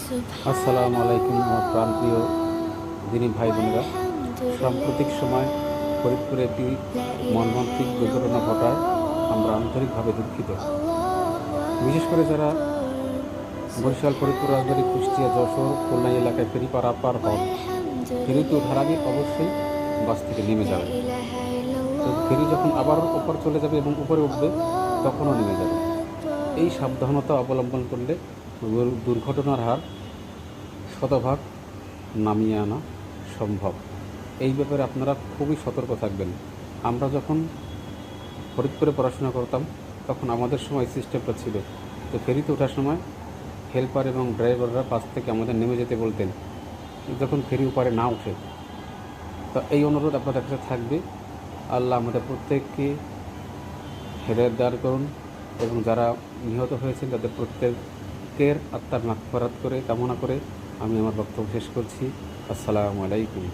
আসসালামু আলাইকুম আমার প্রাণপ্রিয় দিনী ভাই বোনেরা। সাম্প্রতিক সময় ফরিদপুরে একটি মর্মান্তিক দুর্ঘটনা ঘটায় আমরা আন্তরিকভাবে দুঃখিত। বিশেষ করে যারা বরিশাল, ফরিদপুর, রাজবাড়ী, কুষ্টিয়া, যশোর, খুলনা এলাকায় ফেরি পারাপার হন, ফেরিতে ওঠার আগে অবশ্যই বাস থেকে নেমে যাবেন। তো ফেরি যখন আবার ওপর চলে যাবে এবং উপরে উঠবে তখনও নেমে যাবে। এই সাবধানতা অবলম্বন করলে দুর্ঘটনার হার শতভাগ নামিয়ে আনা সম্ভব। এই ব্যাপারে আপনারা খুবই সতর্ক থাকবেন। আমরা যখন ফরিদপুরে পড়াশোনা করতাম তখন আমাদের সময় সিস্টেমটা ছিল, তো ফেরিতে ওঠার সময় হেল্পার এবং ড্রাইভাররা বাস থেকে আমাদের নেমে যেতে বলতেন যখন ফেরি উপরে না ওঠে। তো এই অনুরোধ আপনাদের কাছে থাকবে। আল্লাহ আমাদের প্রত্যেককে হেদায়েত দান করুন এবং যারা নিহত হয়েছেন তাদের প্রত্যেকের আত্মার মাগফিরাত করে কামনা করে আমি আমার বক্তব্য শেষ করছি। আসসালামু আলাইকুম।